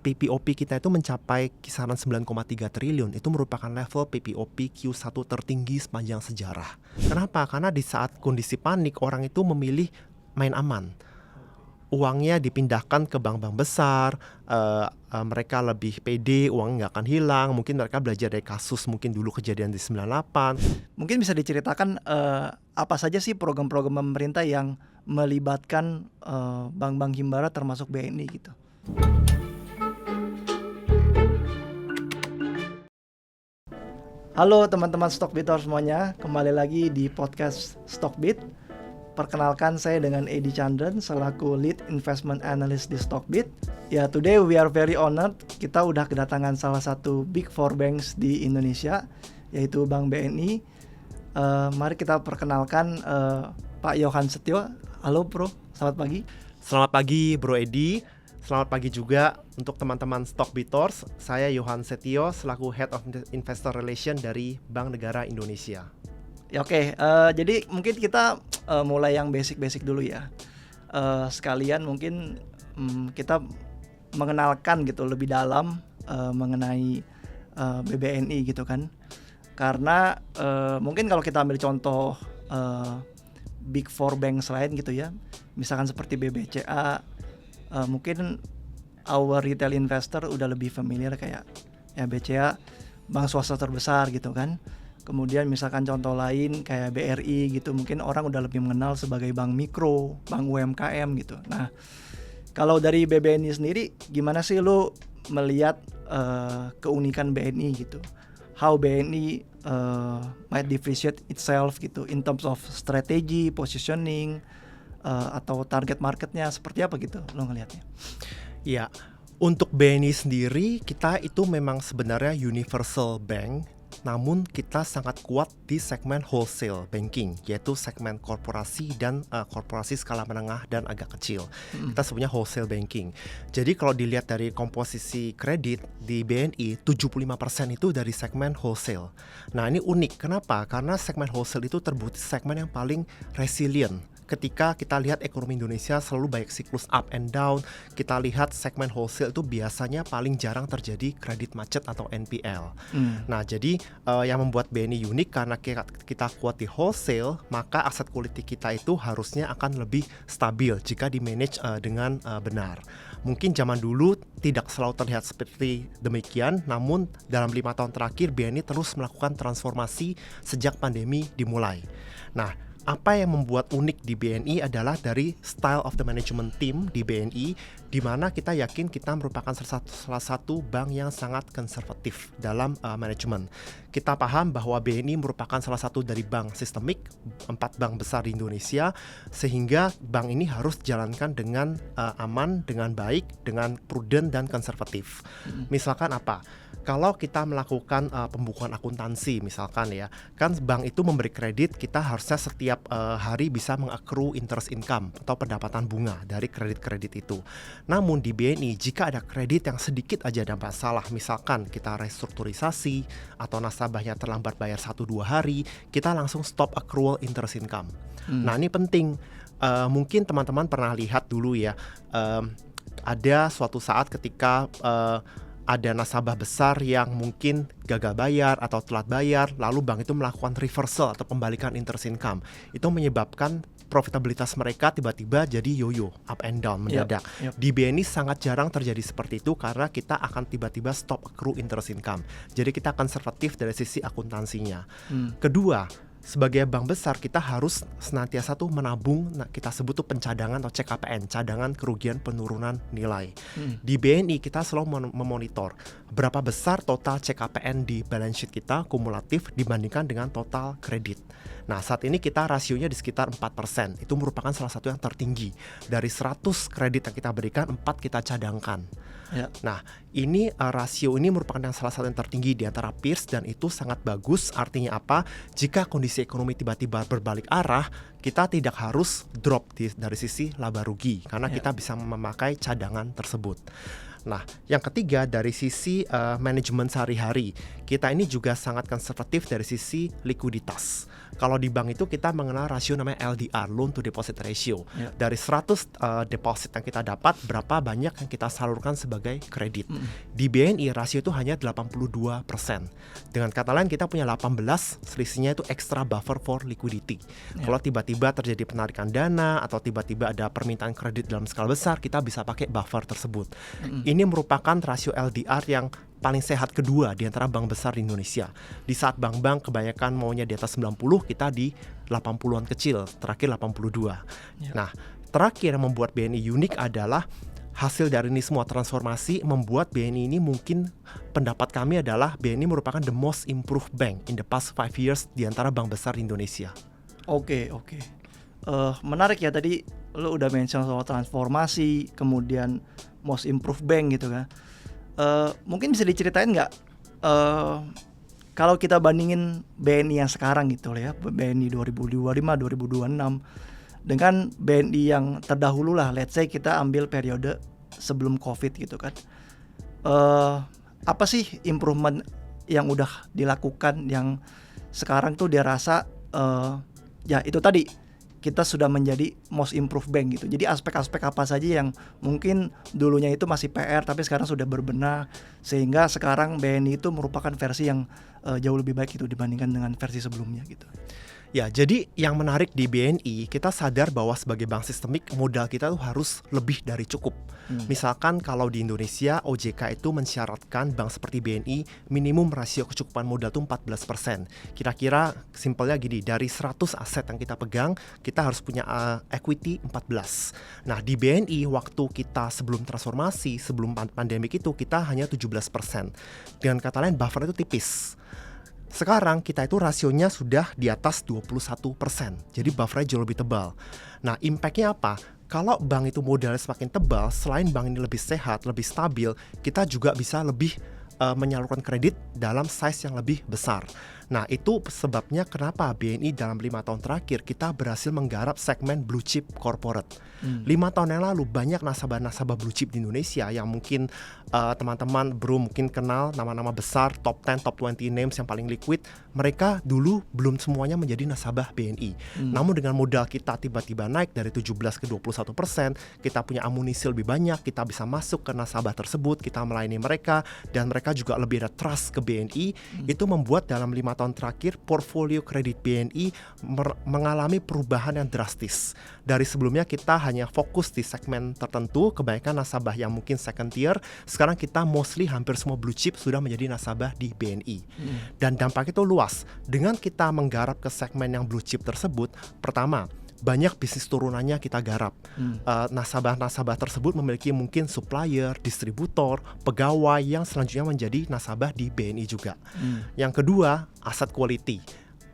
PPOP kita itu mencapai kisaran 9,3 triliun, itu merupakan level PPOP Q1 tertinggi sepanjang sejarah. Kenapa? Karena di saat kondisi panik, orang itu memilih main aman. Uangnya dipindahkan ke bank-bank besar, mereka lebih pede, uang nggak akan hilang. Mungkin mereka belajar dari kasus mungkin dulu kejadian di 98. Mungkin bisa diceritakan apa saja sih program-program pemerintah yang melibatkan bank-bank himbara termasuk BNI gitu. Halo teman-teman Stockbiter semuanya, kembali lagi di podcast Stockbit. Perkenalkan, saya dengan Edi Chandran selaku Lead Investment Analyst di Stockbit. Ya, today we are very honored. Kita udah kedatangan salah satu Big Four Banks di Indonesia, yaitu Bank BNI. Mari kita perkenalkan Pak Yohan Setio. Halo Bro, selamat pagi. Selamat pagi Bro Edi. Selamat pagi juga untuk teman-teman Stockbiters. Saya Yohan Setio selaku Head of Investor Relations dari Bank Negara Indonesia. Ya, oke. Jadi mungkin kita mulai yang basic-basic dulu ya. Sekalian mungkin kita mengenalkan gitu lebih dalam mengenai BBNI gitu kan. Karena mungkin kalau kita ambil contoh Big Four Banks lain gitu ya, misalkan seperti BBCA, mungkin our retail investor udah lebih familiar kayak ya BCA, bank swasta terbesar gitu kan. Kemudian misalkan contoh lain kayak BRI gitu, mungkin orang udah lebih mengenal sebagai bank mikro, bank UMKM gitu. Nah, kalau dari BBNI sendiri, gimana sih lo melihat keunikan BNI gitu? How BNI might differentiate itself gitu in terms of strategy, positioning, atau target marketnya seperti apa gitu lo ngelihatnya? Ya, untuk BNI sendiri kita itu memang sebenarnya universal bank. Namun kita sangat kuat di segmen wholesale banking, yaitu segmen korporasi dan korporasi skala menengah dan agak kecil. Kita sebutnya wholesale banking. Jadi kalau dilihat dari komposisi kredit di BNI, 75% itu dari segmen wholesale. Nah, ini unik. Kenapa? Karena segmen wholesale itu terbukti segmen yang paling resilient. Ketika kita lihat ekonomi Indonesia selalu banyak siklus up and down, kita lihat segmen wholesale itu biasanya paling jarang terjadi kredit macet atau NPL. Nah, jadi yang membuat BNI unik karena kita kuat di wholesale, maka aset quality kita itu harusnya akan lebih stabil jika di-manage dengan benar. Mungkin zaman dulu tidak selalu terlihat seperti demikian, namun dalam 5 tahun terakhir BNI terus melakukan transformasi sejak pandemi dimulai. Nah, apa yang membuat unik di BNI adalah dari style of the management team di BNI, di mana kita yakin kita merupakan salah satu bank yang sangat konservatif dalam manajemen. Kita paham bahwa BNI merupakan salah satu dari bank sistemik, 4 bank besar di Indonesia, sehingga bank ini harus dijalankan dengan aman, dengan baik, dengan prudent dan konservatif. Misalkan apa? Kalau kita melakukan pembukuan akuntansi misalkan ya, kan bank itu memberi kredit, kita harusnya setiap hari bisa mengaccrue interest income atau pendapatan bunga dari kredit-kredit itu. Namun di BNI, jika ada kredit yang sedikit aja ada masalah, misalkan kita restrukturisasi atau nasabahnya terlambat bayar 1-2 hari, kita langsung stop accrual interest income. Nah, ini penting. Mungkin teman-teman pernah lihat dulu ya, ada suatu saat ketika ada nasabah besar yang mungkin gagal bayar atau telat bayar, lalu bank itu melakukan reversal atau pembalikan interest income. Itu menyebabkan profitabilitas mereka tiba-tiba jadi yo-yo, up and down, mendadak. Di BNI sangat jarang terjadi seperti itu karena kita akan tiba-tiba stop accrue interest income. Jadi kita konservatif dari sisi akuntansinya. Kedua, sebagai bank besar kita harus senantiasa tuh menabung, kita sebut tuh pencadangan atau CKPN, cadangan kerugian penurunan nilai. Di BNI kita selalu memonitor berapa besar total CKPN di balance sheet kita kumulatif dibandingkan dengan total kredit. Nah, saat ini kita rasionya di sekitar 4%. Itu merupakan salah satu yang tertinggi. Dari 100 kredit yang kita berikan, 4 kita cadangkan. Ya. Nah, ini rasio ini merupakan yang salah satu yang tertinggi di antara peers dan itu sangat bagus. Artinya apa? Jika kondisi ekonomi tiba-tiba berbalik arah, kita tidak harus drop dari sisi laba rugi karena kita bisa memakai cadangan tersebut. Nah, yang ketiga dari sisi manajemen sehari-hari, kita ini juga sangat konservatif dari sisi likuiditas. Kalau di bank itu kita mengenal rasio namanya LDR, loan to deposit ratio. Ya. Dari 100 deposit yang kita dapat, berapa banyak yang kita salurkan sebagai kredit. Di BNI rasio itu hanya 82%. Dengan kata lain kita punya 18, selisihnya itu extra buffer for liquidity. Ya. Kalau tiba-tiba terjadi penarikan dana atau tiba-tiba ada permintaan kredit dalam skala besar, kita bisa pakai buffer tersebut. Ini merupakan rasio LDR yang paling sehat kedua di antara bank besar di Indonesia. Di saat bank-bank kebanyakan maunya di atas 90, kita di 80-an kecil, terakhir 82. Ya. Nah, terakhir yang membuat BNI unik adalah hasil dari ini semua transformasi membuat BNI ini mungkin pendapat kami adalah BNI merupakan the most improved bank in the past 5 years di antara bank besar di Indonesia. Oke. Menarik ya, tadi lo udah mention soal transformasi, kemudian most improved bank gitu kan. Mungkin bisa diceritain nggak kalau kita bandingin BNI yang sekarang gitu loh ya, BNI 2025, 2026 dengan BNI yang terdahulu lah, let's say kita ambil periode sebelum COVID gitu kan. Apa sih improvement yang udah dilakukan yang sekarang tuh dia rasa ya itu tadi kita sudah menjadi most improved bank gitu. Jadi aspek-aspek apa saja yang mungkin dulunya itu masih PR tapi sekarang sudah berbenah sehingga sekarang BNI itu merupakan versi yang jauh lebih baik itu dibandingkan dengan versi sebelumnya gitu. Ya, jadi yang menarik di BNI, kita sadar bahwa sebagai bank sistemik modal kita tuh harus lebih dari cukup. Misalkan kalau di Indonesia OJK itu mensyaratkan bank seperti BNI minimum rasio kecukupan modal tuh 14%. Kira-kira simpelnya gini, dari 100 aset yang kita pegang, kita harus punya equity 14. Nah, di BNI waktu kita sebelum transformasi, sebelum pandemik itu kita hanya 17%. Dengan kata lain buffer itu tipis. Sekarang kita itu rasionya sudah di atas 21%. Jadi buffernya jauh lebih tebal. Nah, impactnya apa? Kalau bank itu modalnya semakin tebal, selain bank ini lebih sehat, lebih stabil, kita juga bisa lebih menyalurkan kredit dalam size yang lebih besar. Nah, itu sebabnya kenapa BNI dalam 5 tahun terakhir kita berhasil menggarap segmen blue chip corporate. 5 tahun yang lalu banyak nasabah-nasabah blue chip di Indonesia yang mungkin teman-teman belum mungkin kenal nama-nama besar, top 10, top 20 names yang paling liquid. Mereka dulu belum semuanya menjadi nasabah BNI. Namun dengan modal kita tiba-tiba naik dari 17 ke 21%, kita punya amunisi lebih banyak, kita bisa masuk ke nasabah tersebut, kita melayani mereka, dan mereka juga lebih ada trust ke BNI. Itu membuat dalam 5 tahun terakhir portfolio kredit BNI mengalami perubahan yang drastis. Dari sebelumnya kita hanya fokus di segmen tertentu, kebanyakan nasabah yang mungkin second tier, sekarang kita mostly hampir semua blue chip sudah menjadi nasabah di BNI. Dan dampaknya itu luas. Dengan kita menggarap ke segmen yang blue chip tersebut, pertama, banyak bisnis turunannya kita garap. Nasabah-nasabah tersebut memiliki mungkin supplier, distributor, pegawai yang selanjutnya menjadi nasabah di BNI juga. Yang kedua, aset quality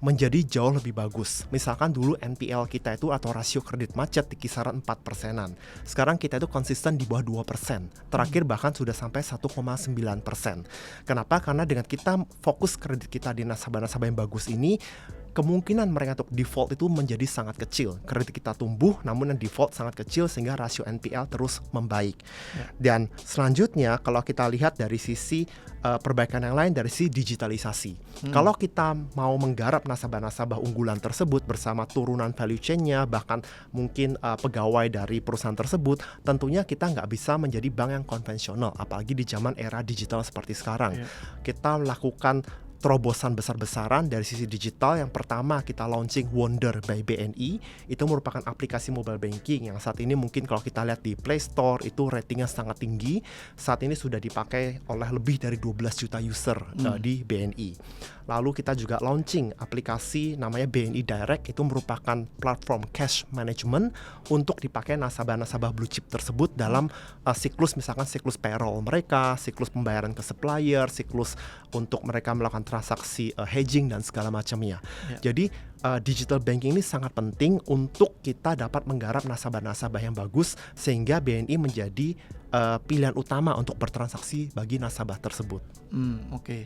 menjadi jauh lebih bagus. Misalkan dulu NPL kita itu atau rasio kredit macet di kisaran 4%. Sekarang kita itu konsisten di bawah 2%. Terakhir bahkan sudah sampai 1,9%. Kenapa? Karena dengan kita fokus kredit kita di nasabah-nasabah yang bagus ini, kemungkinan mereka untuk default itu menjadi sangat kecil. Kredit kita tumbuh, namun yang default sangat kecil sehingga rasio NPL terus membaik. Dan selanjutnya kalau kita lihat dari sisi perbaikan yang lain, dari sisi digitalisasi. Kalau kita mau menggarap nasabah-nasabah unggulan tersebut bersama turunan value chain-nya, bahkan mungkin pegawai dari perusahaan tersebut, tentunya kita nggak bisa menjadi bank yang konvensional, apalagi di zaman era digital seperti sekarang. Kita melakukan terobosan besar-besaran dari sisi digital. Yang pertama kita launching Wonder by BNI, itu merupakan aplikasi mobile banking yang saat ini mungkin kalau kita lihat di Play Store itu ratingnya sangat tinggi. Saat ini sudah dipakai oleh lebih dari 12 juta user di BNI. Lalu kita juga launching aplikasi namanya BNI Direct, itu merupakan platform cash management untuk dipakai nasabah-nasabah blue chip tersebut dalam siklus, misalkan siklus payroll mereka, siklus pembayaran ke supplier, siklus untuk mereka melakukan transaksi hedging dan segala macamnya. Jadi digital banking ini sangat penting untuk kita dapat menggarap nasabah-nasabah yang bagus sehingga BNI menjadi pilihan utama untuk bertransaksi bagi nasabah tersebut. Oke.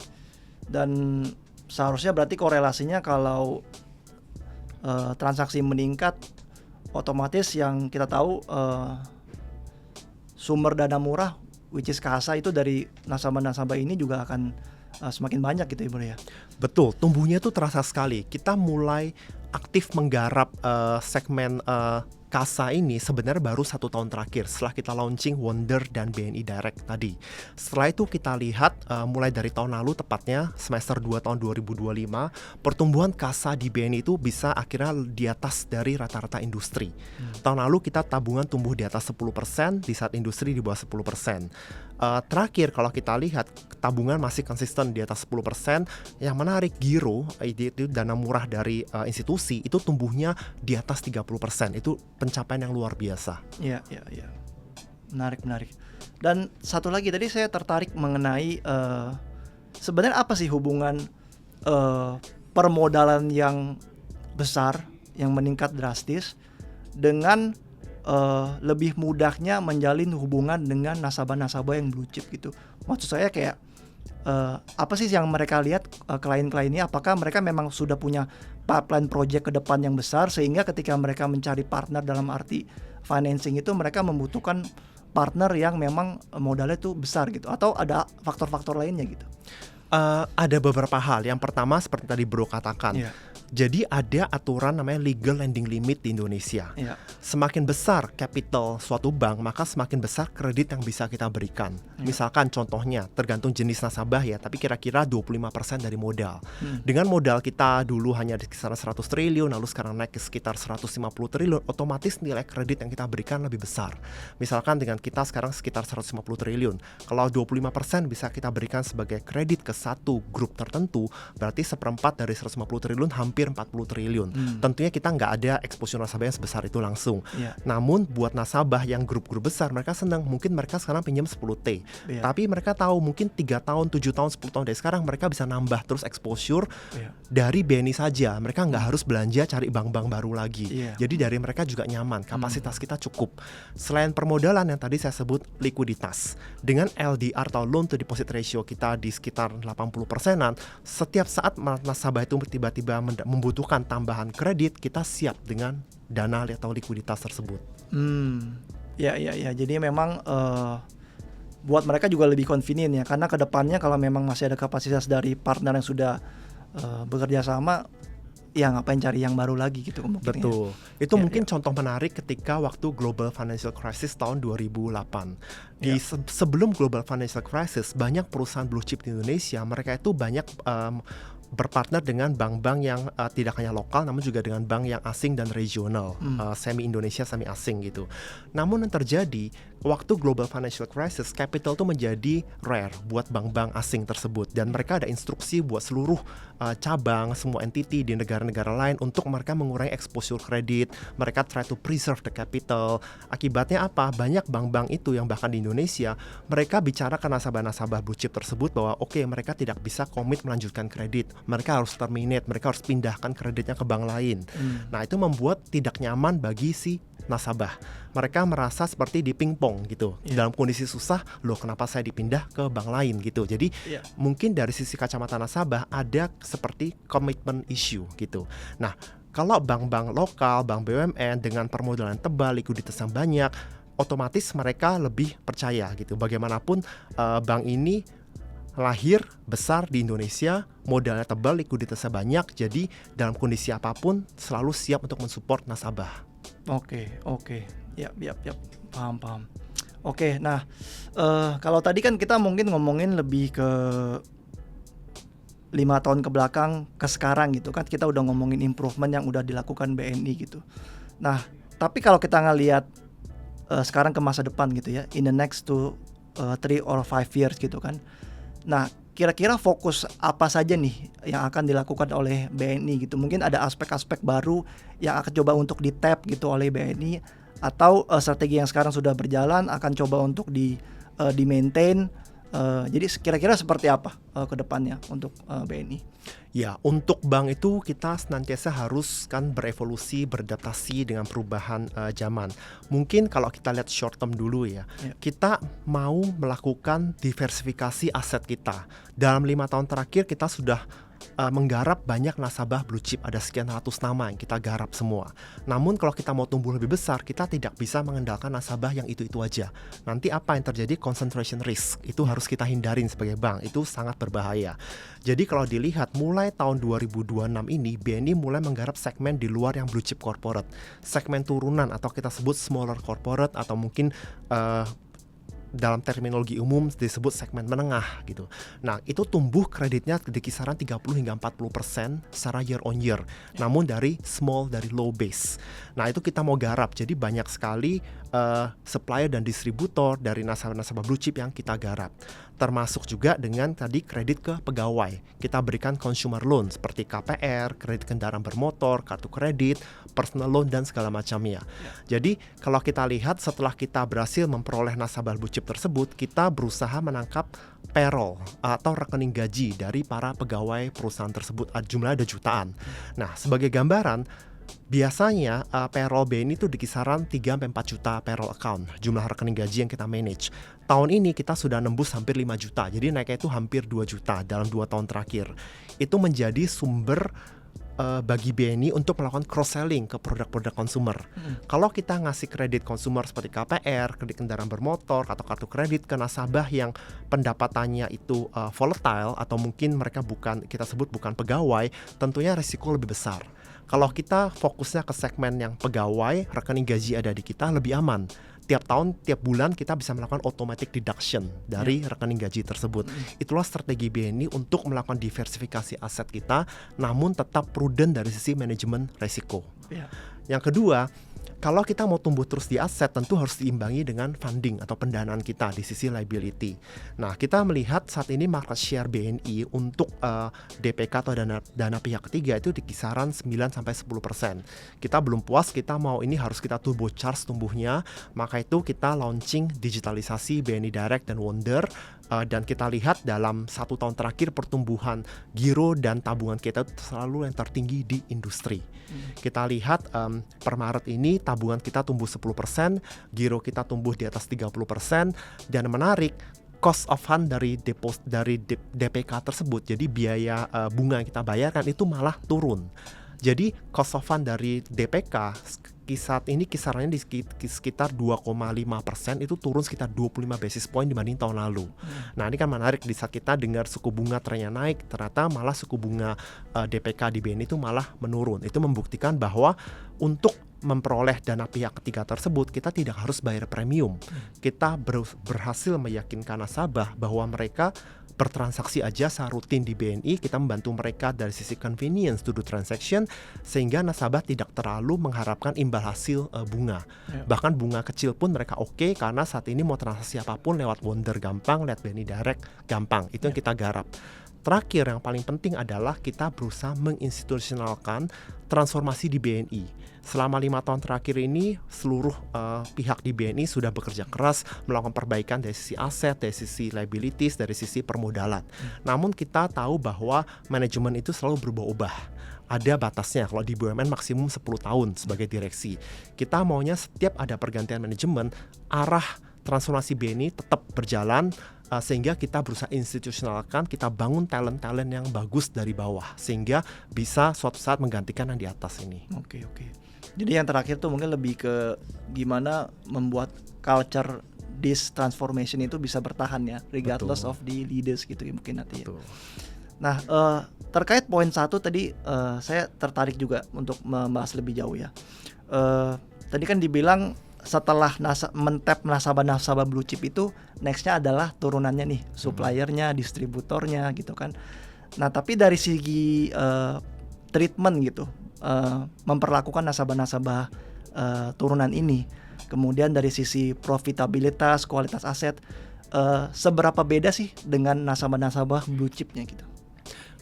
Dan seharusnya berarti korelasinya kalau transaksi meningkat, otomatis yang kita tahu sumber dana murah which is kasa itu dari nasabah-nasabah ini juga akan semakin banyak gitu ya Bro ya. Betul, tumbuhnya itu terasa sekali. Kita mulai aktif menggarap segmen kasa ini sebenarnya baru 1 tahun terakhir setelah kita launching Wonder dan BNI Direct tadi. Setelah itu kita lihat mulai dari tahun lalu, tepatnya semester 2 tahun 2025, pertumbuhan kasa di BNI itu bisa akhirnya di atas dari rata-rata industri. Tahun lalu kita tabungan tumbuh di atas 10%, di saat industri di bawah 10%. Terakhir kalau kita lihat tabungan masih konsisten di atas 10%. Yang menarik, giro itu dana murah dari institusi itu tumbuhnya di atas 30%. Itu pencapaian yang luar biasa. Iya. Menarik. Dan satu lagi tadi saya tertarik mengenai sebenarnya apa sih hubungan permodalan yang besar yang meningkat drastis dengan lebih mudahnya menjalin hubungan dengan nasabah-nasabah yang blue chip gitu. Maksud saya kayak apa sih yang mereka lihat klien-kliennya, apakah mereka memang sudah punya pipeline project ke depan yang besar sehingga ketika mereka mencari partner dalam arti financing itu mereka membutuhkan partner yang memang modalnya tuh besar gitu, atau ada faktor-faktor lainnya gitu? Ada beberapa hal. Yang pertama seperti tadi Bro katakan, jadi ada aturan namanya legal lending limit di Indonesia. Semakin besar capital suatu bank, maka semakin besar kredit yang bisa kita berikan. Misalkan contohnya, tergantung jenis nasabah ya, tapi kira-kira 25% dari modal. Dengan modal kita dulu hanya di kisaran 100 triliun, lalu sekarang naik ke sekitar 150 triliun, otomatis nilai kredit yang kita berikan lebih besar. Misalkan dengan kita sekarang sekitar 150 triliun, kalau 25% bisa kita berikan sebagai kredit ke satu grup tertentu, berarti 1/4 dari 150 triliun hampir 40 triliun. Tentunya kita nggak ada exposure nasabah yang sebesar itu langsung. Namun buat nasabah yang grup-grup besar, mereka senang. Mungkin mereka sekarang pinjam 10T, tapi mereka tahu mungkin 3 tahun, 7 tahun, 10 tahun dari sekarang mereka bisa nambah terus exposure dari BNI saja. Mereka nggak harus belanja cari bank-bank baru lagi. Jadi dari mereka juga nyaman, kapasitas kita cukup. Selain permodalan yang tadi saya sebut likuiditas, dengan LDR atau loan to deposit ratio kita di sekitar 80%-an, setiap saat nasabah itu tiba-tiba membutuhkan tambahan kredit, kita siap dengan dana atau likuiditas tersebut. Ya. Jadi memang buat mereka juga lebih convenient ya, karena kedepannya kalau memang masih ada kapasitas dari partner yang sudah bekerja sama, ya ngapain cari yang baru lagi gitu kemungkinan. Betul. Itu mungkin contoh menarik ketika waktu Global Financial Crisis tahun 2008. Sebelum Global Financial Crisis, banyak perusahaan blue chip di Indonesia, mereka itu banyak berpartner dengan bank-bank yang tidak hanya lokal, namun juga dengan bank yang asing dan regional, semi Indonesia, semi asing gitu. Namun yang terjadi waktu Global Financial Crisis, capital itu menjadi rare buat bank-bank asing tersebut, dan mereka ada instruksi buat seluruh cabang, semua entity di negara-negara lain untuk mereka mengurangi exposure kredit. Mereka try to preserve the capital. Akibatnya apa? Banyak bank-bank itu yang bahkan di Indonesia, mereka bicara ke nasabah-nasabah blue chip tersebut bahwa mereka tidak bisa komit melanjutkan kredit. Mereka harus terminate, mereka harus pindahkan kreditnya ke bank lain. Nah, itu membuat tidak nyaman bagi si nasabah. Mereka merasa seperti di pingpong gitu. Dalam kondisi susah, loh kenapa saya dipindah ke bank lain gitu. Jadi mungkin dari sisi kacamata nasabah ada seperti commitment issue gitu. Nah, kalau bank-bank lokal, bank BUMN dengan permodalan tebal, likuiditas yang banyak, otomatis mereka lebih percaya gitu. Bagaimanapun bank ini lahir besar di Indonesia, modalnya tebal, likuiditasnya banyak, jadi dalam kondisi apapun selalu siap untuk mensupport nasabah. Oke. Ya, paham. Oke, nah kalau tadi kan kita mungkin ngomongin lebih ke 5 tahun ke belakang ke sekarang gitu kan, kita udah ngomongin improvement yang udah dilakukan BNI gitu. Nah, tapi kalau kita ngelihat sekarang ke masa depan gitu ya, in the next 3 or 5 years gitu kan. Nah, kira-kira fokus apa saja nih yang akan dilakukan oleh BNI gitu? Mungkin ada aspek-aspek baru yang akan coba untuk di-tap gitu oleh BNI, atau strategi yang sekarang sudah berjalan akan coba untuk di-maintain. Jadi kira-kira seperti apa ke depannya untuk BNI? Ya, untuk bank itu kita senantiasa harus kan berevolusi, beradaptasi dengan perubahan zaman. Mungkin kalau kita lihat short term dulu ya, kita mau melakukan diversifikasi aset kita. Dalam 5 tahun terakhir kita sudah menggarap banyak nasabah blue chip, ada sekian ratus nama yang kita garap semua. Namun kalau kita mau tumbuh lebih besar, kita tidak bisa mengandalkan nasabah yang itu-itu aja. Nanti apa yang terjadi? Concentration risk. Itu harus kita hindarin sebagai bank, itu sangat berbahaya. Jadi kalau dilihat mulai tahun 2026 ini, BNI mulai menggarap segmen di luar yang blue chip corporate. Segmen turunan atau kita sebut smaller corporate atau mungkin dalam terminologi umum disebut segmen menengah gitu. Nah, itu tumbuh kreditnya di kisaran 30 hingga 40% secara year on year. Namun dari low base. Nah, itu kita mau garap. Jadi banyak sekali supplier dan distributor dari nasabah-nasabah blue chip yang kita garap. Termasuk juga dengan tadi kredit ke pegawai. Kita berikan consumer loan seperti KPR, kredit kendaraan bermotor, kartu kredit, personal loan dan segala macamnya. Jadi kalau kita lihat setelah kita berhasil memperoleh nasabah blue chip tersebut, kita berusaha menangkap payroll atau rekening gaji dari para pegawai perusahaan tersebut. Jumlahnya ada jutaan. Nah, sebagai gambaran, biasanya payroll BNI itu di kisaran 3-4 juta payroll account, jumlah rekening gaji yang kita manage. Tahun ini kita sudah nembus hampir 5 juta, jadi naiknya itu hampir 2 juta dalam 2 tahun terakhir. Itu menjadi sumber bagi BNI untuk melakukan cross-selling ke produk-produk consumer. Kalau kita ngasih kredit consumer seperti KPR, kredit kendaraan bermotor, atau kartu kredit ke nasabah yang pendapatannya itu volatile, atau mungkin mereka kita sebut bukan pegawai, tentunya risiko lebih besar. Kalau kita fokusnya ke segmen yang pegawai, rekening gaji ada di kita, lebih aman. Tiap tahun, tiap bulan kita bisa melakukan automatic deduction dari rekening gaji tersebut. Itulah strategi BNI untuk melakukan diversifikasi aset kita, namun tetap prudent dari sisi manajemen risiko. Yang kedua, kalau kita mau tumbuh terus di aset, tentu harus diimbangi dengan funding atau pendanaan kita di sisi liability. Nah, kita melihat saat ini market share BNI untuk DPK atau dana pihak ketiga itu di kisaran 9-10%. Kita belum puas, kita mau ini harus kita turbocharge tumbuhnya. Maka itu kita launching digitalisasi BNI Direct dan Wonder. Dan kita lihat dalam 1 tahun terakhir pertumbuhan giro dan tabungan kita itu selalu yang tertinggi di industri. Kita lihat per Maret ini tabungan kita tumbuh 10%, giro kita tumbuh di atas 30%, dan menarik, cost of fund dari DPK tersebut, jadi biaya bunga yang kita bayarkan itu malah turun. Jadi cost of fund dari DPK saat ini kisarannya di sekitar 2,5%, itu turun sekitar 25 basis point dibanding tahun lalu. Nah, ini kan menarik di saat kita dengar suku bunga trennya naik, ternyata malah suku bunga DPK di BNI itu malah menurun. Itu membuktikan bahwa untuk memperoleh dana pihak ketiga tersebut, kita tidak harus bayar premium. Kita berhasil meyakinkan nasabah bahwa mereka bertransaksi aja secara rutin di BNI, kita membantu mereka dari sisi convenience to do transaction, sehingga nasabah tidak terlalu mengharapkan imbal hasil bunga. Bahkan bunga kecil pun mereka oke, karena saat ini mau transaksi apapun lewat Wonder gampang, lewat BNI Direct gampang. Itu yang kita garap. Terakhir, yang paling penting adalah kita berusaha menginstitusionalkan transformasi di BNI. Selama 5 tahun terakhir ini, seluruh pihak di BNI sudah bekerja keras melakukan perbaikan dari sisi aset, dari sisi liabilities, dari sisi permodalan. Namun kita tahu bahwa manajemen itu selalu berubah-ubah. Ada batasnya, kalau di BUMN maksimum 10 tahun sebagai direksi. Kita maunya setiap ada pergantian manajemen, arah transformasi BNI tetap berjalan, sehingga kita berusaha institusionalkan, kita bangun talent-talent yang bagus dari bawah, sehingga bisa suatu saat menggantikan yang di atas ini. Oke. Jadi yang terakhir tuh mungkin lebih ke gimana membuat culture this transformation itu bisa bertahan ya, regardless of the leaders gitu ya mungkin nanti ya. Nah, terkait poin 1 tadi saya tertarik juga untuk membahas lebih jauh ya. Tadi kan dibilang setelah mentap nasabah-nasabah blue chip itu, nextnya adalah turunannya nih, suppliernya, distributornya gitu kan. Nah, tapi dari segi treatment gitu, memperlakukan nasabah-nasabah turunan ini, kemudian dari sisi profitabilitas, kualitas aset, seberapa beda sih dengan nasabah-nasabah blue chipnya gitu?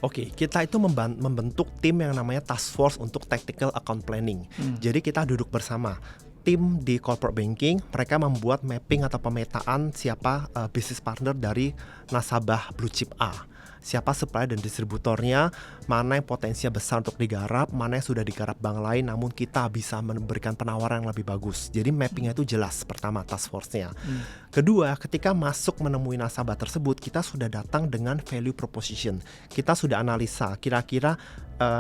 Oke, kita itu membentuk tim yang namanya task force untuk tactical account planning. Jadi kita duduk bersama. tim di corporate banking, mereka membuat mapping atau pemetaan siapa business partner dari nasabah blue chip A. Siapa supplier dan distributornya, mana yang potensinya besar untuk digarap, mana yang sudah digarap bank lain, namun kita bisa memberikan penawaran yang lebih bagus. Jadi mappingnya itu jelas, pertama task force-nya. Kedua, ketika masuk menemui nasabah tersebut, kita sudah datang dengan value proposition. Kita sudah analisa, kira-kira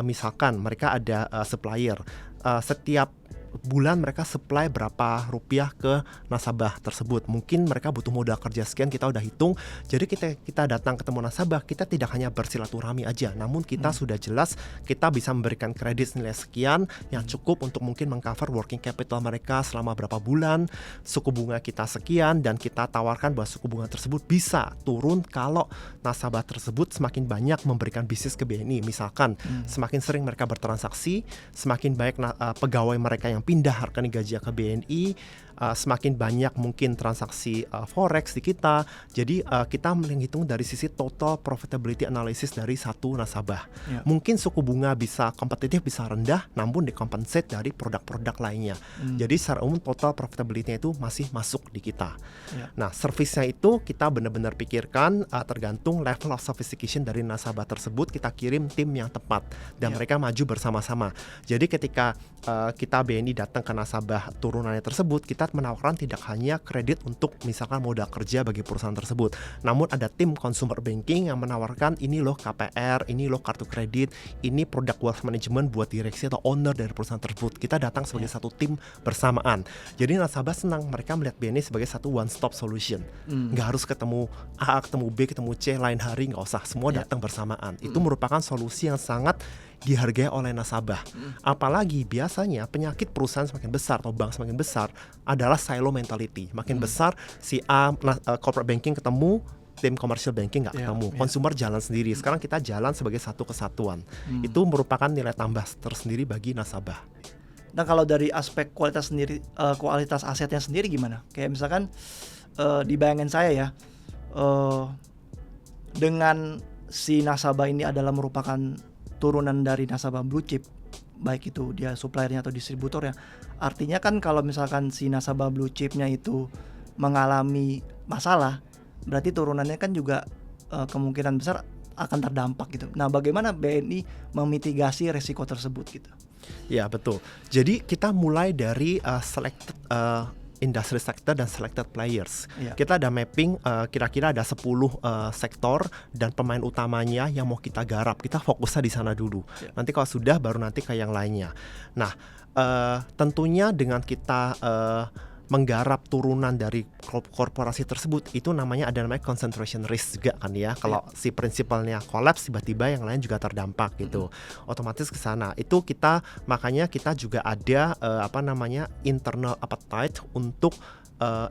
misalkan mereka ada supplier, setiap bulan mereka supply berapa rupiah ke nasabah tersebut. Mungkin mereka butuh modal kerja sekian, kita udah hitung. Jadi kita datang ketemu nasabah, kita tidak hanya bersilaturahmi aja, namun kita sudah jelas kita bisa memberikan kredit nilai sekian yang cukup untuk mungkin mengcover working capital mereka selama berapa bulan, suku bunga kita sekian, dan kita tawarkan bahwa suku bunga tersebut bisa turun kalau nasabah tersebut semakin banyak memberikan bisnis ke BNI. Misalkan semakin sering mereka bertransaksi, semakin banyak pegawai mereka yang pindah rekening gaji ke BNI, semakin banyak mungkin transaksi forex di kita. Jadi kita menghitung dari sisi total profitability analysis dari satu nasabah. Mungkin suku bunga bisa kompetitif, bisa rendah, namun dikompensate dari produk-produk lainnya. Jadi secara umum total profitability itu masih masuk di kita. Nah, service-nya itu kita benar-benar pikirkan tergantung level of sophistication dari nasabah tersebut, kita kirim tim yang tepat dan mereka maju bersama-sama. Jadi ketika kita BNI datang ke nasabah turunannya tersebut, kita menawarkan tidak hanya kredit untuk misalkan modal kerja bagi perusahaan tersebut, namun ada tim consumer banking yang menawarkan ini loh KPR, ini loh kartu kredit, ini produk wealth management buat direksi atau owner dari perusahaan tersebut. Kita datang sebagai satu tim bersamaan. Jadi nasabah senang, mereka melihat BNI sebagai satu one stop solution. Nggak harus ketemu A, ketemu B, ketemu C lain hari, nggak usah, semua datang bersamaan. Itu merupakan solusi yang sangat dihargai oleh nasabah. Apalagi biasanya penyakit perusahaan semakin besar atau bank semakin besar adalah silo mentality. Makin besar si A corporate banking ketemu, tim commercial banking nggak ketemu, consumer jalan sendiri. Sekarang kita jalan sebagai satu kesatuan. Itu merupakan nilai tambah tersendiri bagi nasabah. Nah, kalau dari aspek kualitas sendiri, kualitas asetnya sendiri gimana? Kayak misalkan di bayangan saya ya, dengan si nasabah ini adalah merupakan turunan dari nasabah blue chip, baik itu dia suppliernya atau distributornya. Artinya kan kalau misalkan si nasabah blue chipnya itu mengalami masalah, berarti turunannya kan juga kemungkinan besar akan terdampak gitu. Nah, bagaimana BNI memitigasi resiko tersebut gitu? Ya, betul. Jadi kita mulai dari selected industry sector dan selected players. Kita ada mapping kira-kira ada 10 sektor dan pemain utamanya yang mau kita garap. Kita fokusnya di sana dulu. Nanti kalau sudah baru nanti ke yang lainnya. Nah, tentunya dengan kita menggarap turunan dari korporasi tersebut, itu namanya concentration risk juga kan ya. Kalau si prinsipalnya collapse, tiba-tiba yang lain juga terdampak gitu. Otomatis ke sana. Itu makanya kita juga ada internal appetite untuk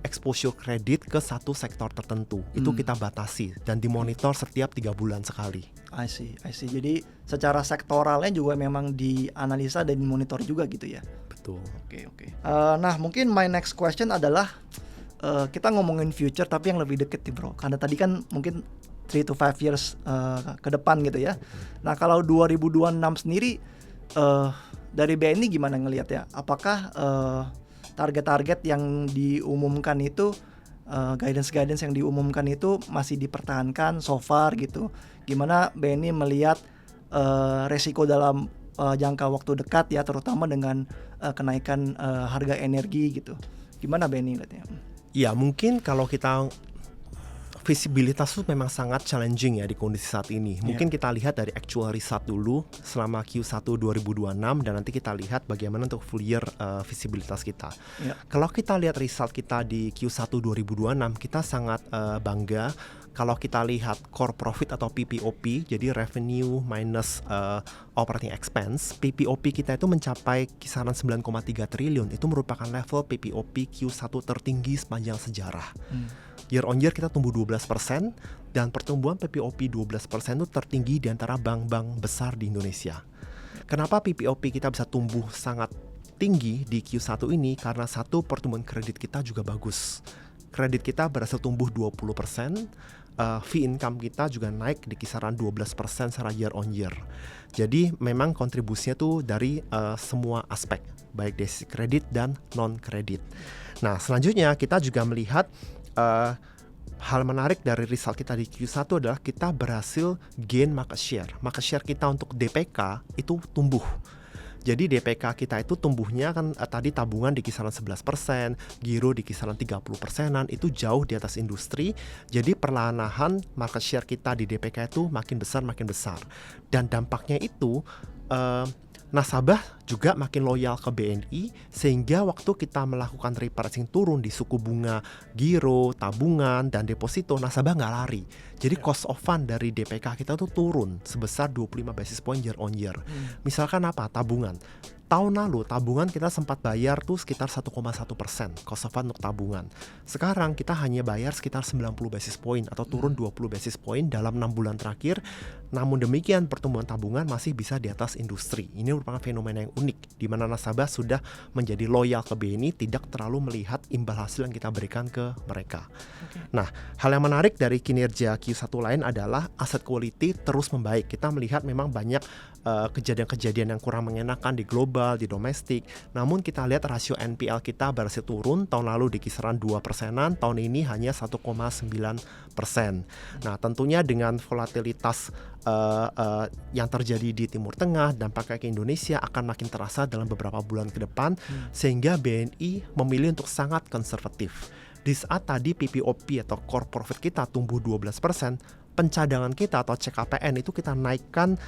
exposure kredit ke satu sektor tertentu. Itu kita batasi dan dimonitor setiap 3 bulan sekali. I see. Jadi secara sektoralnya juga memang dianalisa dan dimonitor juga gitu ya. Betul. Oke. Nah, mungkin my next question adalah kita ngomongin future tapi yang lebih deket nih bro. Karena tadi kan mungkin 3 to 5 years ke depan gitu ya. Nah, kalau 2026 sendiri dari BNI gimana ngelihat ya? Apakah target-target yang diumumkan itu, guidance yang diumumkan itu masih dipertahankan so far gitu? Gimana BNI melihat resiko dalam jangka waktu dekat ya, terutama dengan kenaikan harga energi gitu? Gimana BNI lihatnya? Ya, mungkin kalau kita visibilitas itu memang sangat challenging ya di kondisi saat ini. Mungkin kita lihat dari actual result dulu selama Q1 2026 dan nanti kita lihat bagaimana untuk full year visibilitas kita. Kalau kita lihat result kita di Q1 2026, kita sangat bangga. Kalau kita lihat core profit atau PPOP, jadi revenue minus operating expense, PPOP kita itu mencapai kisaran 9,3 triliun. Itu merupakan level PPOP Q1 tertinggi sepanjang sejarah. Year on year kita tumbuh 12% dan pertumbuhan PPOP 12% itu tertinggi di antara bank-bank besar di Indonesia. Kenapa PPOP kita bisa tumbuh sangat tinggi di Q1 ini? Karena satu, pertumbuhan kredit kita juga bagus. Kredit kita berhasil tumbuh 20%, fee income kita juga naik di kisaran 12% secara year on year. Jadi memang kontribusinya tuh dari semua aspek, baik dari sisi kredit dan non kredit. Nah selanjutnya kita juga melihat hal menarik dari result kita di Q1 adalah kita berhasil gain market share. Market share kita untuk DPK itu tumbuh. Jadi DPK kita itu tumbuhnya kan tadi tabungan di kisaran 11%, giro di kisaran 30%-an, itu jauh di atas industri. Jadi perlahan-lahan market share kita di DPK itu makin besar. Dan dampaknya itu nasabah juga makin loyal ke BNI, sehingga waktu kita melakukan repricing turun di suku bunga giro, tabungan, dan deposito, nasabah nggak lari. Jadi cost of fund dari DPK kita tuh turun sebesar 25 basis point year on year. Misalkan apa? Tabungan. Tahun lalu tabungan kita sempat bayar tuh sekitar 1,1% cost of fund untuk tabungan. Sekarang kita hanya bayar sekitar 90 basis point atau turun 20 basis point dalam 6 bulan terakhir. Namun demikian pertumbuhan tabungan masih bisa di atas industri. Ini merupakan fenomena yang unik di mana nasabah sudah menjadi loyal ke BNI, tidak terlalu melihat imbal hasil yang kita berikan ke mereka. Nah, hal yang menarik dari kinerja Q1 lain adalah asset quality terus membaik. Kita melihat memang banyak kejadian-kejadian yang kurang mengenakan di global, di domestik. Namun kita lihat rasio NPL kita berhasil turun, tahun lalu di kisaran 2%-an, tahun ini hanya 1,9%. Nah tentunya dengan volatilitas yang terjadi di Timur Tengah, dampaknya ke Indonesia akan makin terasa dalam beberapa bulan ke depan, sehingga BNI memilih untuk sangat konservatif. Di saat tadi PPOP atau core profit kita tumbuh 12%, pencadangan kita atau CKPN itu kita naikkan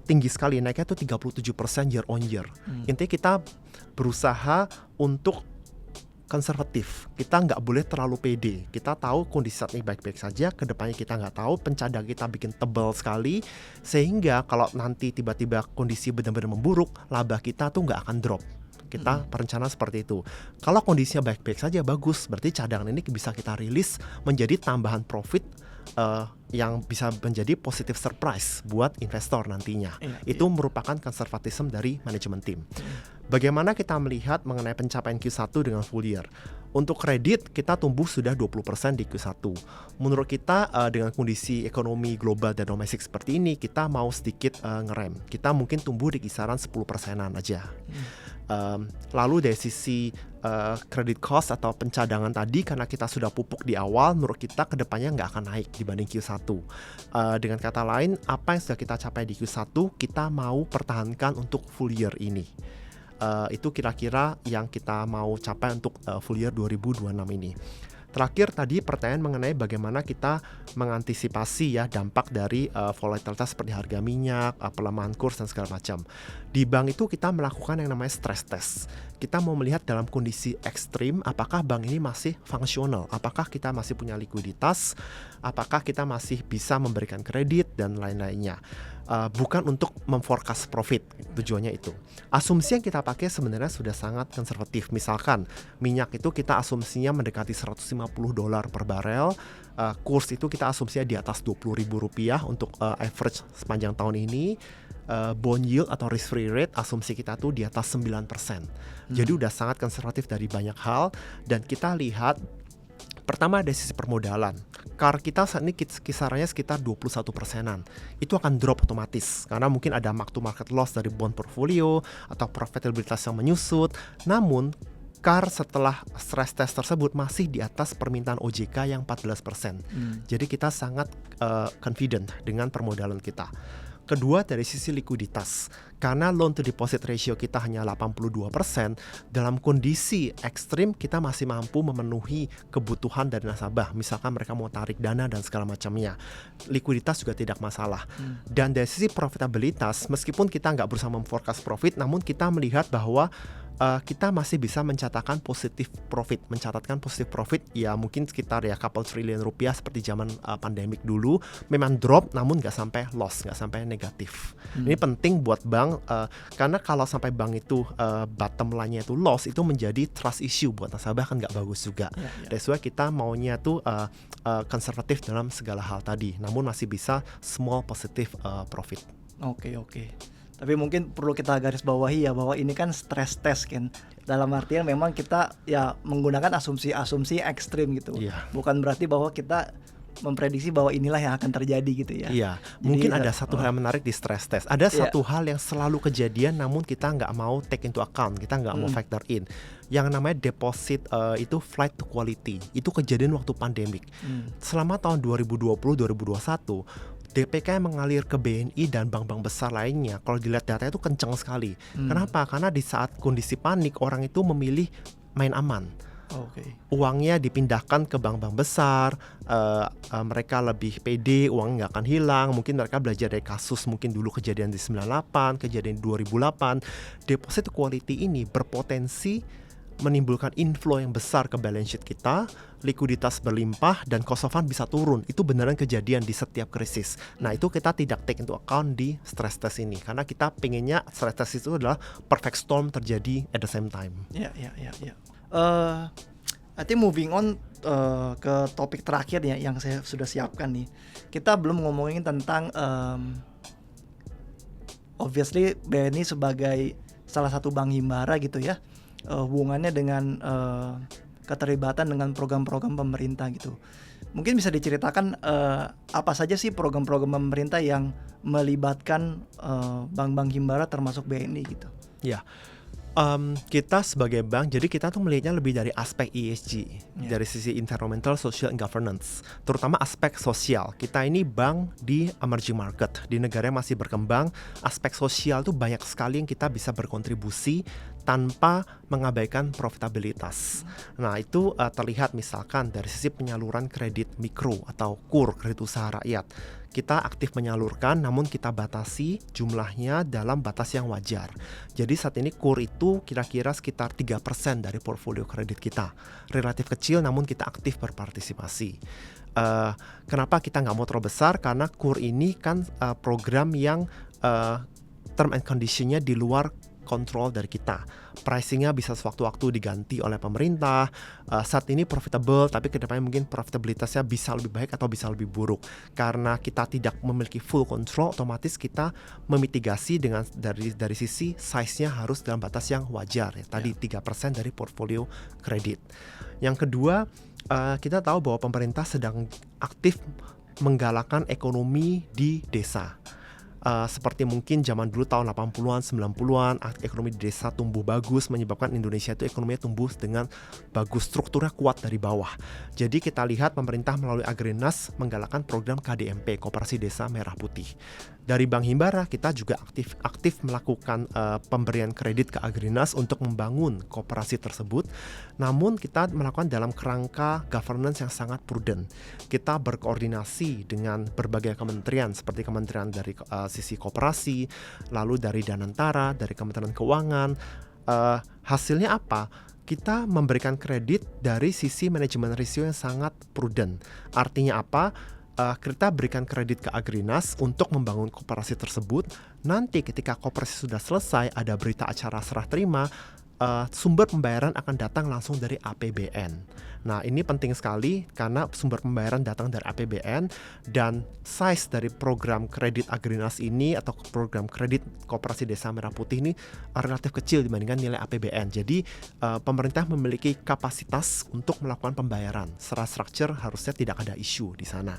tinggi sekali, naiknya itu 37% year on year. Intinya kita berusaha untuk konservatif, kita nggak boleh terlalu pede. Kita tahu kondisi saat ini baik-baik saja, kedepannya kita nggak tahu, pencadangan kita bikin tebal sekali, sehingga kalau nanti tiba-tiba kondisi benar-benar memburuk, laba kita tuh nggak akan drop. Kita perencanaan seperti itu. Kalau kondisinya baik-baik saja, bagus, berarti cadangan ini bisa kita rilis menjadi tambahan profit yang bisa menjadi positive surprise buat investor nantinya. Itu merupakan konservatisme dari manajemen tim. Bagaimana kita melihat mengenai pencapaian Q1 dengan full year? Untuk kredit kita tumbuh sudah 20% di Q1. Menurut kita dengan kondisi ekonomi global dan domestik seperti ini, kita mau sedikit ngerem. Kita mungkin tumbuh di kisaran 10%-an aja. Lalu dari sisi credit cost atau pencadangan tadi, karena kita sudah pupuk di awal, menurut kita kedepannya nggak akan naik dibanding Q1. Dengan kata lain, apa yang sudah kita capai di Q1 kita mau pertahankan untuk full year ini. Itu kira-kira yang kita mau capai untuk full year 2026 ini. Terakhir tadi pertanyaan mengenai bagaimana kita mengantisipasi ya dampak dari volatilitas seperti harga minyak, pelemahan kurs dan segala macam. Di bank itu kita melakukan yang namanya stress test. Kita mau melihat dalam kondisi ekstrim apakah bank ini masih fungsional, apakah kita masih punya likuiditas, apakah kita masih bisa memberikan kredit dan lain-lainnya. Bukan untuk memforecast profit, tujuannya itu. Asumsi yang kita pakai sebenarnya sudah sangat konservatif. Misalkan minyak itu kita asumsinya mendekati $150 per barel, kurs itu kita asumsinya di atas Rp20.000 untuk average sepanjang tahun ini. Bond yield atau risk free rate asumsi kita tuh di atas 9%. Jadi udah sangat konservatif dari banyak hal. Dan kita lihat pertama dari sisi permodalan, CAR kita saat ini kisarannya sekitar 21%-an. Itu akan drop otomatis karena mungkin ada mark to market loss dari bond portfolio atau profitabilitas yang menyusut. Namun CAR setelah stress test tersebut masih di atas permintaan OJK yang 14%. Jadi kita sangat confident dengan permodalan kita. Kedua dari sisi likuiditas, karena loan to deposit ratio kita hanya 82%, dalam kondisi ekstrim kita masih mampu memenuhi kebutuhan dari nasabah. Misalkan mereka mau tarik dana dan segala macamnya, likuiditas juga tidak masalah. Dan dari sisi profitabilitas, meskipun kita nggak berusaha memforecast profit, namun kita melihat bahwa kita masih bisa mencatatkan positif profit ya mungkin sekitar ya couple triliun rupiah seperti zaman pandemik dulu, memang drop namun nggak sampai loss, nggak sampai negatif. Ini penting buat bank karena kalau sampai bank itu bottom line-nya itu loss, itu menjadi trust issue buat nasabah, kan nggak bagus juga. That's why kita maunya tuh konservatif dalam segala hal tadi, namun masih bisa small positive profit. Oke. Tapi mungkin perlu kita garis bawahi ya bahwa ini kan stress test kan. Dalam artian memang kita ya menggunakan asumsi-asumsi ekstrim gitu. Bukan berarti bahwa kita memprediksi bahwa inilah yang akan terjadi gitu ya. Iya, Jadi, mungkin ada satu hal yang menarik di stress test. Ada Iya. satu hal yang selalu kejadian namun kita nggak mau take into account, kita nggak mau factor in. Yang namanya deposit itu flight to quality. Itu kejadian waktu pandemik. Selama tahun 2020-2021, DPK yang mengalir ke BNI dan bank-bank besar lainnya, kalau dilihat datanya itu kencang sekali. Kenapa? Karena di saat kondisi panik, orang itu memilih main aman. Oke. Uangnya dipindahkan ke bank-bank besar, mereka lebih pede, uang nggak akan hilang. Mungkin mereka belajar dari kasus mungkin dulu kejadian di 98, kejadian di 2008. Deposit quality ini berpotensi menimbulkan inflow yang besar ke balance sheet kita, likuiditas berlimpah, dan cost of fund bisa turun. Itu beneran kejadian di setiap krisis. Nah, itu kita tidak take into account di stress test ini, karena kita pengennya stress test itu adalah perfect storm terjadi at the same time. Ya. I think moving on ke topik terakhir ya yang saya sudah siapkan nih. Kita belum ngomongin tentang obviously BNI sebagai salah satu bank himbara gitu ya. Hubungannya dengan keterlibatan dengan program-program pemerintah gitu. Mungkin bisa diceritakan apa saja sih program-program pemerintah yang melibatkan bank-bank himbara termasuk BNI gitu. Ya, kita sebagai bank, jadi kita tuh melihatnya lebih dari aspek ESG, dari sisi environmental, social, and governance, terutama aspek sosial. Kita ini bank di emerging market, di negara yang masih berkembang. Aspek sosial tuh banyak sekali yang kita bisa berkontribusi tanpa mengabaikan profitabilitas. Nah, itu terlihat misalkan dari sisi penyaluran kredit mikro atau KUR, kredit usaha rakyat. Kita aktif menyalurkan, namun kita batasi jumlahnya dalam batas yang wajar. Jadi saat ini KUR itu kira-kira sekitar 3% dari portfolio kredit kita. Relatif kecil, namun kita aktif berpartisipasi. Kenapa kita nggak mau terlalu besar? Karena KUR ini kan program yang term and condition-nya di luar kontrol dari kita. Pricingnya bisa sewaktu-waktu diganti oleh pemerintah. Saat ini profitable, tapi kedepannya mungkin profitabilitasnya bisa lebih baik atau bisa lebih buruk. Karena kita tidak memiliki full control, otomatis kita memitigasi dengan dari sisi size-nya harus dalam batas yang wajar. Ya. Tadi 3% dari portfolio kredit. Yang kedua, kita tahu bahwa pemerintah sedang aktif menggalakkan ekonomi di desa. Seperti mungkin zaman dulu tahun 80-an, 90-an, ekonomi di desa tumbuh bagus, menyebabkan Indonesia itu ekonominya tumbuh dengan bagus, strukturnya kuat dari bawah. Jadi kita lihat pemerintah melalui Agrinas menggalakkan program KDMP, Koperasi Desa Merah Putih. Dari Bank Himbara kita juga aktif melakukan pemberian kredit ke Agrinas untuk membangun koperasi tersebut. Namun kita melakukan dalam kerangka governance yang sangat prudent. Kita berkoordinasi dengan berbagai kementerian seperti kementerian dari sisi koperasi, lalu dari Danantara, dari Kementerian Keuangan. Hasilnya apa? Kita memberikan kredit dari sisi manajemen risiko yang sangat prudent. Artinya apa? Kita berikan kredit ke Agrinas untuk membangun koperasi tersebut. Nanti ketika koperasi sudah selesai, ada berita acara serah terima, sumber pembayaran akan datang langsung dari APBN. Nah, ini penting sekali karena sumber pembayaran datang dari APBN dan size dari program kredit Agrinas ini atau program kredit Koperasi Desa Merah Putih ini relatif kecil dibandingkan nilai APBN. Jadi pemerintah memiliki kapasitas untuk melakukan pembayaran. Secara structure harusnya tidak ada isu di sana.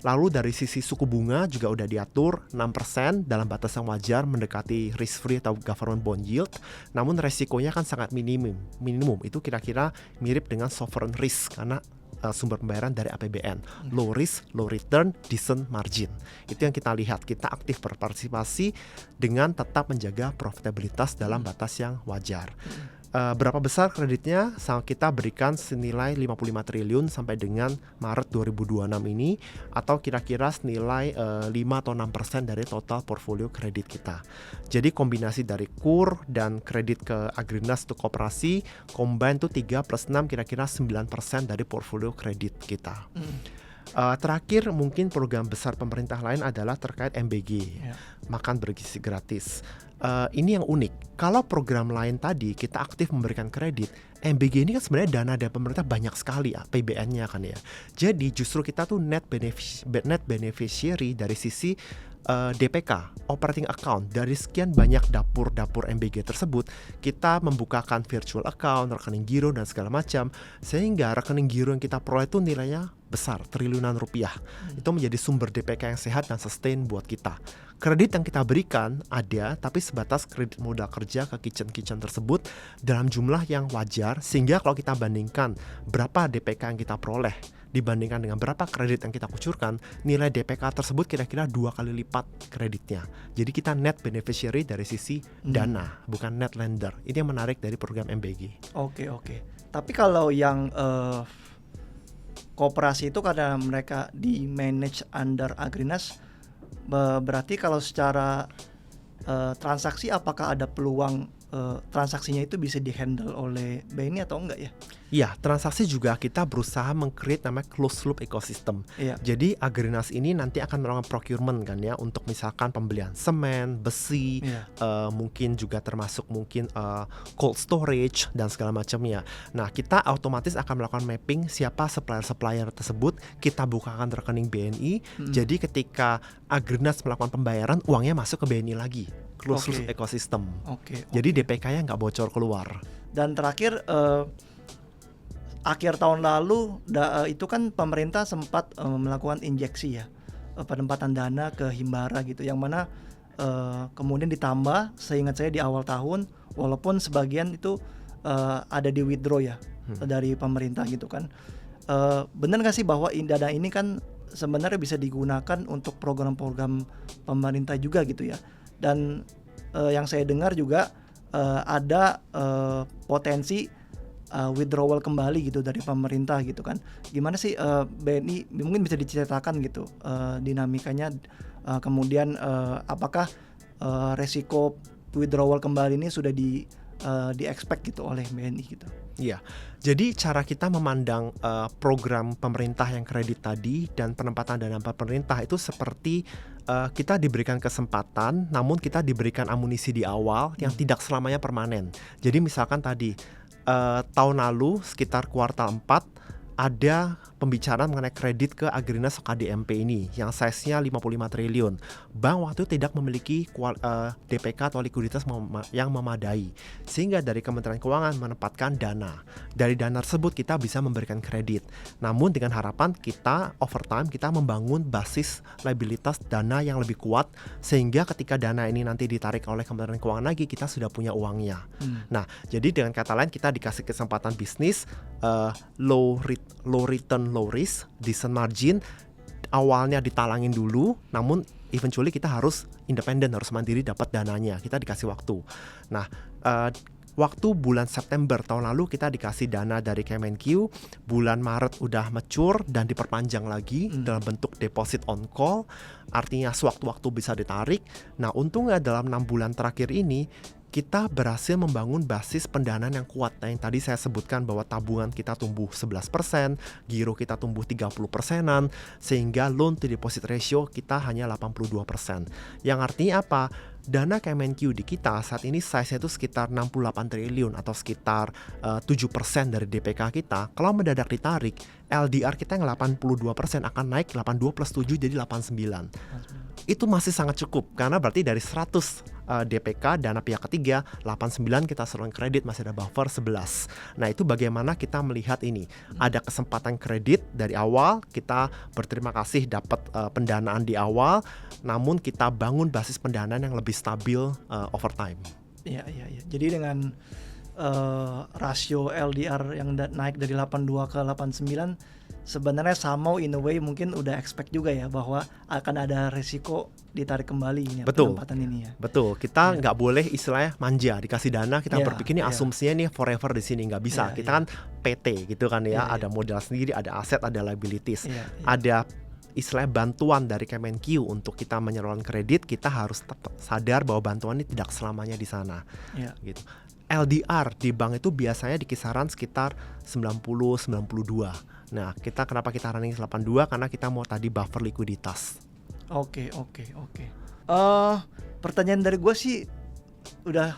Lalu dari sisi suku bunga juga udah diatur 6% dalam batas yang wajar, mendekati risk free atau government bond yield. Namun resikonya kan sangat minimum. Itu kira-kira mirip dengan sovereign risk karena sumber pembayaran dari APBN. Low risk, low return, decent margin. Itu yang kita lihat. Kita aktif berpartisipasi dengan tetap menjaga profitabilitas dalam batas yang wajar. Berapa besar kreditnya? Kita berikan senilai 55 triliun sampai dengan Maret 2026 ini, atau kira-kira senilai 5 atau 6% dari total portfolio kredit kita. Jadi kombinasi dari KUR dan kredit ke Agrinas untuk koperasi, combine tuh 3 plus 6 kira-kira 9% dari portfolio kredit kita. Terakhir mungkin program besar pemerintah lain adalah terkait MBG, makan bergizi gratis. Ini yang unik. Kalau program lain tadi kita aktif memberikan kredit, MBG ini kan sebenarnya dana dari pemerintah banyak sekali ya, PBN-nya kan ya. Jadi justru kita tuh net beneficiary dari sisi DPK, operating account, dari sekian banyak dapur-dapur MBG tersebut, kita membukakan virtual account, rekening giro dan segala macam, sehingga rekening giro yang kita peroleh itu nilainya besar, triliunan rupiah. Itu menjadi sumber DPK yang sehat dan sustain buat kita. Kredit yang kita berikan ada, tapi sebatas kredit modal kerja ke kitchen-kitchen tersebut dalam jumlah yang wajar, sehingga kalau kita bandingkan berapa DPK yang kita peroleh dibandingkan dengan berapa kredit yang kita kucurkan, nilai DPK tersebut kira-kira 2 kali lipat kreditnya. Jadi kita net beneficiary dari sisi dana, bukan net lender. Ini yang menarik dari program MBG. Oke. Tapi kalau yang koperasi itu karena mereka di manage under Agrinas, berarti kalau secara transaksi apakah ada peluang transaksinya itu bisa dihandle oleh BNI atau enggak ya? Ya, transaksi juga kita berusaha meng-create namanya closed loop ecosystem. Iya. Jadi Agrinas ini nanti akan melakukan procurement kan ya, untuk misalkan pembelian semen, besi, Iya. mungkin juga termasuk mungkin cold storage dan segala macamnya. Nah, kita otomatis akan melakukan mapping siapa supplier-supplier tersebut, kita bukakan rekening BNI. Jadi ketika Agrinas melakukan pembayaran, uangnya masuk ke BNI lagi. Closed loop ecosystem. Oke. Jadi DPK-nya nggak bocor keluar. Dan terakhir akhir tahun lalu itu kan pemerintah sempat melakukan injeksi ya, penempatan dana ke Himbara gitu, yang mana kemudian ditambah seingat saya di awal tahun, walaupun sebagian itu ada di withdraw ya dari pemerintah gitu kan. Benar nggak sih bahwa dana ini kan sebenarnya bisa digunakan untuk program-program pemerintah juga gitu ya? Dan yang saya dengar juga ada potensi withdrawal kembali gitu dari pemerintah gitu kan. Gimana sih BNI mungkin bisa diceritakan gitu dinamikanya, kemudian apakah resiko withdrawal kembali ini sudah di-expect gitu oleh BNI gitu. Iya, jadi cara kita memandang program pemerintah yang kredit tadi dan penempatan dana pemerintah itu seperti kita diberikan kesempatan, namun kita diberikan amunisi di awal yang tidak selamanya permanen. Jadi misalkan tadi tahun lalu sekitar kuartal 4 ada pembicaraan mengenai kredit ke Agrinas KDMP ini yang size-nya 55 triliun. Bank waktu itu tidak memiliki DPK atau likuiditas yang memadai, sehingga dari Kementerian Keuangan menempatkan dana. Dari dana tersebut kita bisa memberikan kredit. Namun dengan harapan kita over time kita membangun basis liabilitas dana yang lebih kuat, sehingga ketika dana ini nanti ditarik oleh Kementerian Keuangan lagi, kita sudah punya uangnya. Nah, jadi dengan kata lain kita dikasih kesempatan bisnis, low return low risk, decent margin, awalnya ditalangin dulu, namun eventually kita harus independen, harus mandiri dapat dananya, kita dikasih waktu. Nah, waktu bulan September tahun lalu kita dikasih dana dari Kemenq, bulan Maret udah mature dan diperpanjang lagi dalam bentuk deposit on call, artinya sewaktu-waktu bisa ditarik. Nah, untungnya dalam 6 bulan terakhir ini kita berhasil membangun basis pendanaan yang kuat. Nah, yang tadi saya sebutkan bahwa tabungan kita tumbuh 11%, giro kita tumbuh 30%-an, sehingga loan to deposit ratio kita hanya 82%. Yang artinya apa? Dana Kemenq di kita saat ini size-nya itu sekitar 68 triliun atau sekitar 7% dari DPK kita. Kalau mendadak ditarik, LDR kita yang 82% akan naik 82 plus 7 jadi 89. Itu masih sangat cukup, karena berarti dari 100 DPK dana pihak ketiga, 89 kita seruan kredit, masih ada buffer 11. Nah, itu bagaimana kita melihat ini. Ada kesempatan kredit dari awal, kita berterima kasih dapat pendanaan di awal, namun kita bangun basis pendanaan yang lebih stabil over time. Iya. Jadi dengan rasio LDR yang naik dari 82 ke 89, sebenarnya somehow in a way mungkin udah expect juga ya bahwa akan ada resiko ditarik kembali ya, penempatan ini ya. Betul, kita nggak boleh istilahnya manja, dikasih dana kita berpikir nih asumsinya nih forever di sini, nggak bisa. Kita kan PT gitu kan ya, ada modal sendiri, ada aset, ada liabilities, ada istilah bantuan dari Kemenq untuk kita menyalurkan kredit. Kita harus sadar bahwa bantuan ini tidak selamanya di sana. Gitu. LDR di bank itu biasanya di kisaran sekitar 90-92. Nah, kenapa kita running 82? Karena kita mau tadi buffer likuiditas. Oke. Pertanyaan dari gue sih udah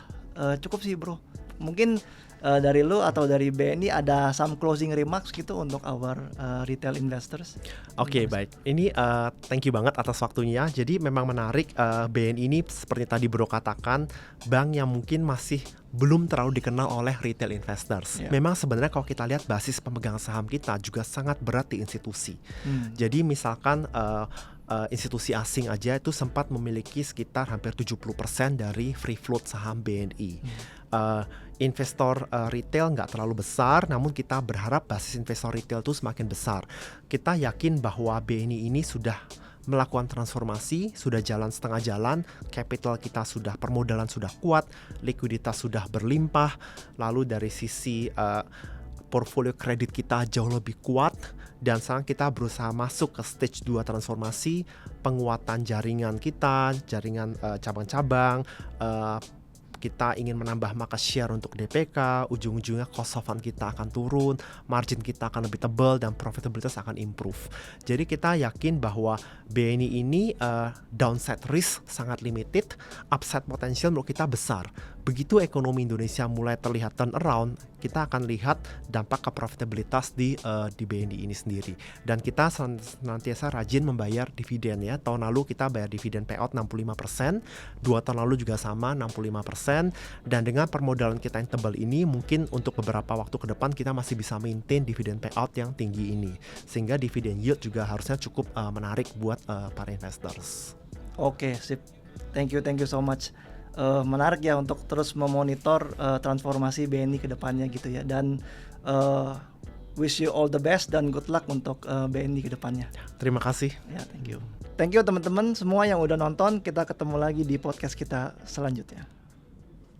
cukup sih bro. Mungkin dari lu atau dari BNI ada some closing remarks gitu untuk our retail investors? Oke, baik. Ini thank you banget atas waktunya. Jadi memang menarik, BNI ini seperti tadi Bro katakan, bank yang mungkin masih belum terlalu dikenal oleh retail investors. Yeah. Memang sebenarnya kalau kita lihat basis pemegang saham kita juga sangat berat di institusi. Jadi misalkan institusi asing aja itu sempat memiliki sekitar hampir 70% dari free float saham BNI. Investor retail nggak terlalu besar, namun kita berharap basis investor retail itu semakin besar. Kita yakin bahwa BNI ini sudah melakukan transformasi, sudah jalan setengah jalan, capital kita sudah, permodalan sudah kuat, likuiditas sudah berlimpah, lalu dari sisi portfolio kredit kita jauh lebih kuat, dan sekarang kita berusaha masuk ke stage 2 transformasi, penguatan jaringan kita, jaringan cabang-cabang, kita ingin menambah market share untuk DPK, ujung-ujungnya cost of fund kita akan turun, margin kita akan lebih tebal, dan profitabilitas akan improve. Jadi kita yakin bahwa BNI ini downside risk sangat limited, upside potential menurut kita besar. Begitu ekonomi Indonesia mulai terlihat turn around, kita akan lihat dampak ke profitabilitas di BNI ini sendiri. Dan kita senantiasa rajin membayar dividen ya. Tahun lalu kita bayar dividen payout 65%, 2 tahun lalu juga sama 65%. Dan dengan permodalan kita yang tebal ini, mungkin untuk beberapa waktu ke depan kita masih bisa maintain dividen payout yang tinggi ini, sehingga dividen yield juga harusnya cukup menarik buat para investors. Oke, sip. Thank you so much. Menarik ya untuk terus memonitor transformasi BNI ke depannya gitu ya. Dan wish you all the best dan good luck untuk BNI ke depannya. Terima kasih. Ya, thank you. Thank you teman-teman semua yang udah nonton. Kita ketemu lagi di podcast kita selanjutnya.